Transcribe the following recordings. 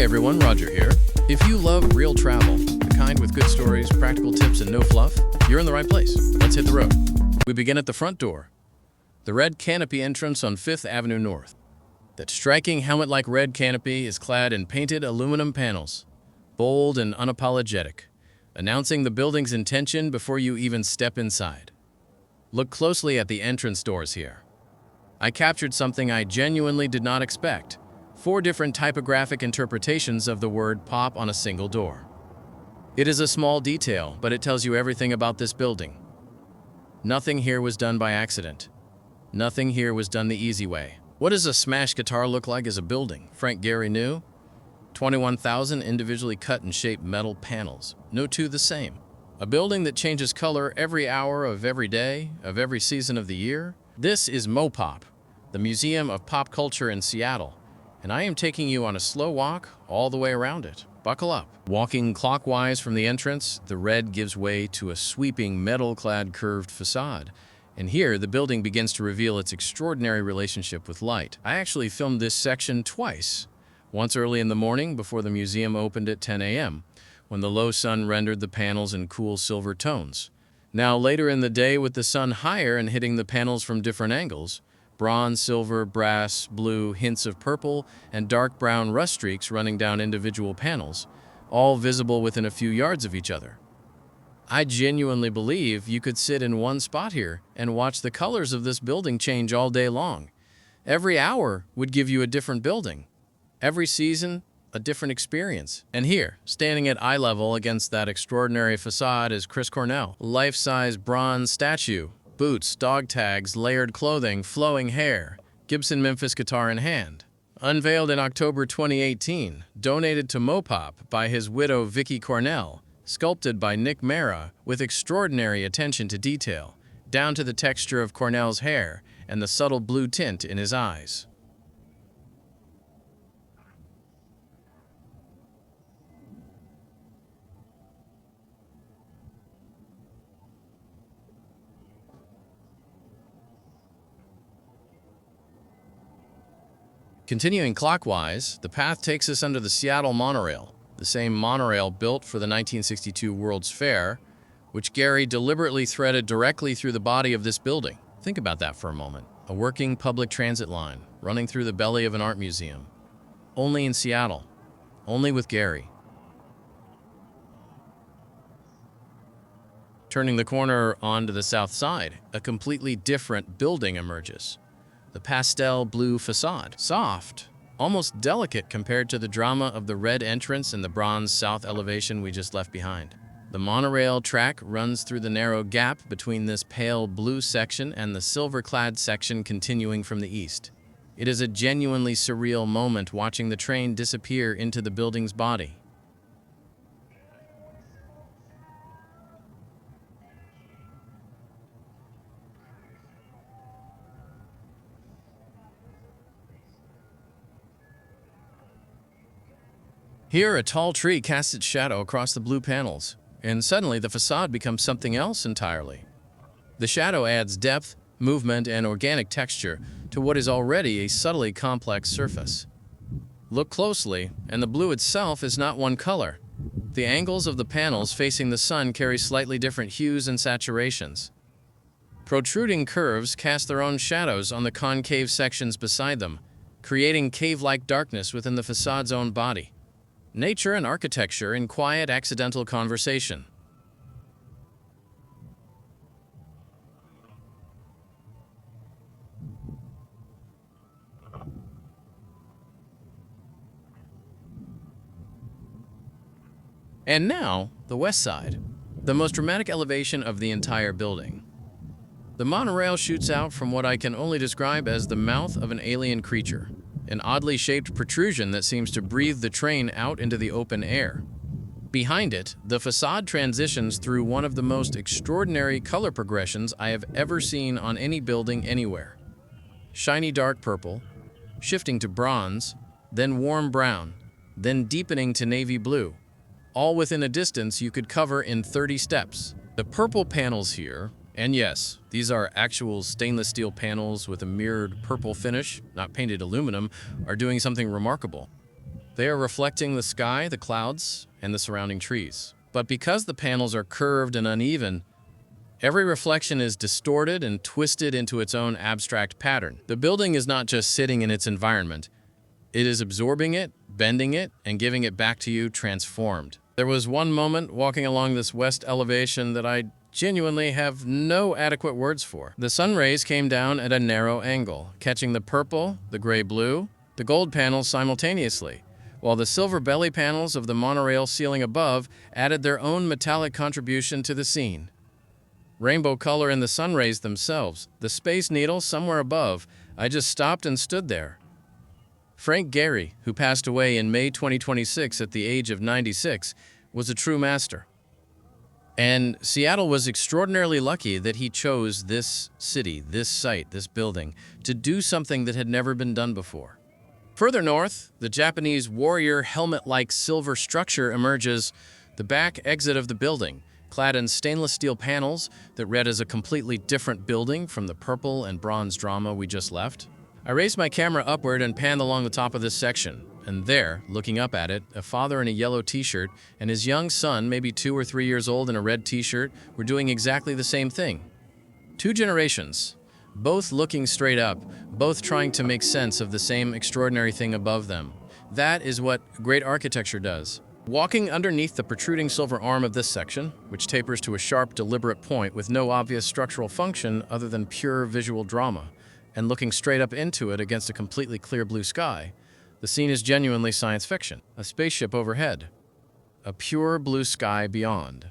everyone, Roger here. If you love real travel, the kind with good stories, practical tips, and no fluff, you're in the right place. Let's hit the road. We begin at the front door, the red canopy entrance on 5th Avenue North. That striking helmet-like red canopy is clad in painted aluminum panels, bold and unapologetic, announcing the building's intention before you even step inside. Look closely at the entrance doors here. I captured something I genuinely did not expect: 4 different typographic interpretations of the word pop on a single door. It is a small detail, but it tells you everything about this building. Nothing here was done by accident. Nothing here was done the easy way. What does a smashed guitar look like as a building? Frank Gehry knew. 21,000 individually cut and shaped metal panels. No two the same. A building that changes color every hour of every day, of every season of the year. This is MoPOP, the Museum of Pop Culture in Seattle, and I am taking you on a slow walk all the way around it. Buckle up. Walking clockwise from the entrance, the red gives way to a sweeping metal-clad curved facade. And here, the building begins to reveal its extraordinary relationship with light. I actually filmed this section twice. Once early in the morning before the museum opened at 10 a.m., when the low sun rendered the panels in cool silver tones. Now later in the day with the sun higher and hitting the panels from different angles, bronze, silver, brass, blue, hints of purple, and dark brown rust streaks running down individual panels, all visible within a few yards of each other. I genuinely believe you could sit in one spot here and watch the colors of this building change all day long. Every hour would give you a different building. Every season, a different experience. And here, standing at eye level against that extraordinary facade, is Chris Cornell, life-size bronze statue. Boots, dog tags, layered clothing, flowing hair, Gibson Memphis guitar in hand. Unveiled in October 2018, donated to MoPOP by his widow Vicky Cornell, sculpted by Nick Mara with extraordinary attention to detail, down to the texture of Cornell's hair and the subtle blue tint in his eyes. Continuing clockwise, the path takes us under the Seattle Monorail, the same monorail built for the 1962 World's Fair, which Gehry deliberately threaded directly through the body of this building. Think about that for a moment. A working public transit line running through the belly of an art museum. Only in Seattle. Only with Gehry. Turning the corner onto the south side, a completely different building emerges. The pastel blue facade. Soft, almost delicate compared to the drama of the red entrance and the bronze south elevation we just left behind. The monorail track runs through the narrow gap between this pale blue section and the silver-clad section continuing from the east. It is a genuinely surreal moment watching the train disappear into the building's body. Here, a tall tree casts its shadow across the blue panels, and suddenly the facade becomes something else entirely. The shadow adds depth, movement, and organic texture to what is already a subtly complex surface. Look closely, and the blue itself is not one color. The angles of the panels facing the sun carry slightly different hues and saturations. Protruding curves cast their own shadows on the concave sections beside them, creating cave-like darkness within the facade's own body. Nature and architecture in quiet, accidental conversation. And now, the west side, the most dramatic elevation of the entire building. The monorail shoots out from what I can only describe as the mouth of an alien creature. An oddly shaped protrusion that seems to breathe the train out into the open air. Behind it, the facade transitions through one of the most extraordinary color progressions I have ever seen on any building anywhere. Shiny dark purple, shifting to bronze, then warm brown, then deepening to navy blue, all within a distance you could cover in 30 steps. The purple panels here, and yes, these are actual stainless steel panels with a mirrored purple finish, not painted aluminum, are doing something remarkable. They are reflecting the sky, the clouds, and the surrounding trees. But because the panels are curved and uneven, every reflection is distorted and twisted into its own abstract pattern. The building is not just sitting in its environment, it is absorbing it, bending it, and giving it back to you transformed. There was one moment walking along this west elevation that I genuinely have no adequate words for. The sun rays came down at a narrow angle, catching the purple, the gray-blue, the gold panels simultaneously, while the silver belly panels of the monorail ceiling above added their own metallic contribution to the scene. Rainbow color in the sun rays themselves, the Space Needle somewhere above. I just stopped and stood there. Frank Gehry, who passed away in May 2026 at the age of 96, was a true master. And Seattle was extraordinarily lucky that he chose this city, this site, this building, to do something that had never been done before. Further north, the Japanese warrior helmet-like silver structure emerges, the back exit of the building, clad in stainless steel panels that read as a completely different building from the purple and bronze drama we just left. I raised my camera upward and panned along the top of this section, and there, looking up at it, a father in a yellow t-shirt and his young son, maybe 2 or 3 years old in a red t-shirt, were doing exactly the same thing. 2 generations, both looking straight up, both trying to make sense of the same extraordinary thing above them. That is what great architecture does. Walking underneath the protruding silver arm of this section, which tapers to a sharp, deliberate point with no obvious structural function other than pure visual drama, and looking straight up into it against a completely clear blue sky, the scene is genuinely science fiction. A spaceship overhead, a pure blue sky beyond.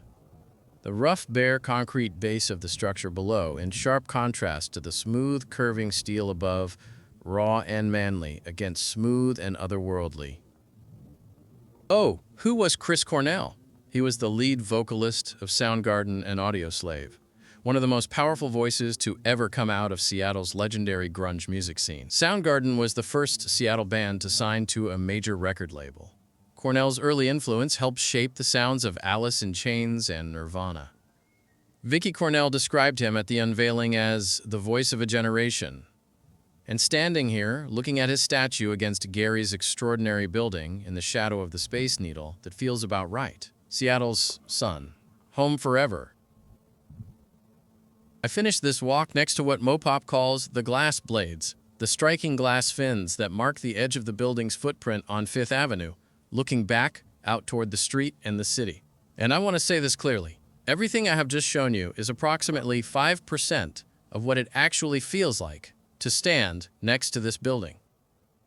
The rough, bare concrete base of the structure below, in sharp contrast to the smooth, curving steel above, raw and manly, against smooth and otherworldly. Oh, who was Chris Cornell? He was the lead vocalist of Soundgarden and Audioslave, one of the most powerful voices to ever come out of Seattle's legendary grunge music scene. Soundgarden was the first Seattle band to sign to a major record label. Cornell's early influence helped shape the sounds of Alice in Chains and Nirvana. Vicky Cornell described him at the unveiling as the voice of a generation. And standing here, looking at his statue against Gehry's extraordinary building in the shadow of the Space Needle, that feels about right. Seattle's sun. Home forever. I finished this walk next to what MoPOP calls the glass blades, the striking glass fins that mark the edge of the building's footprint on 5th Avenue, looking back out toward the street and the city. And I want to say this clearly. Everything I have just shown you is approximately 5% of what it actually feels like to stand next to this building.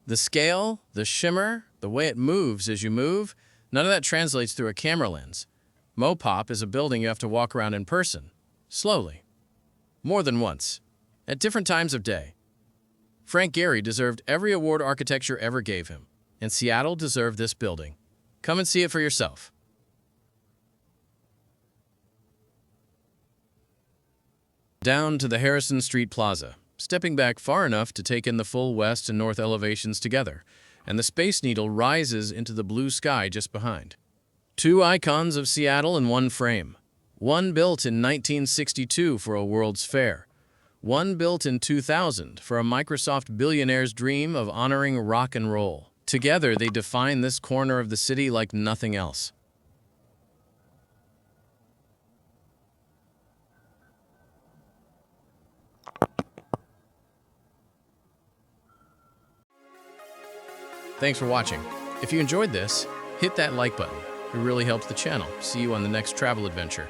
The scale, the shimmer, the way it moves as you move, none of that translates through a camera lens. MoPOP is a building you have to walk around in person, slowly. More than once, at different times of day. Frank Gehry deserved every award architecture ever gave him, and Seattle deserved this building. Come and see it for yourself. Down to the Harrison Street Plaza, stepping back far enough to take in the full west and north elevations together, and the Space Needle rises into the blue sky just behind. 2 icons of Seattle in one frame. One built in 1962 for a World's Fair. One built in 2000 for a Microsoft billionaire's dream of honoring rock and roll. Together, they define this corner of the city like nothing else. Thanks for watching. If you enjoyed this, hit that like button. It really helps the channel. See you on the next travel adventure.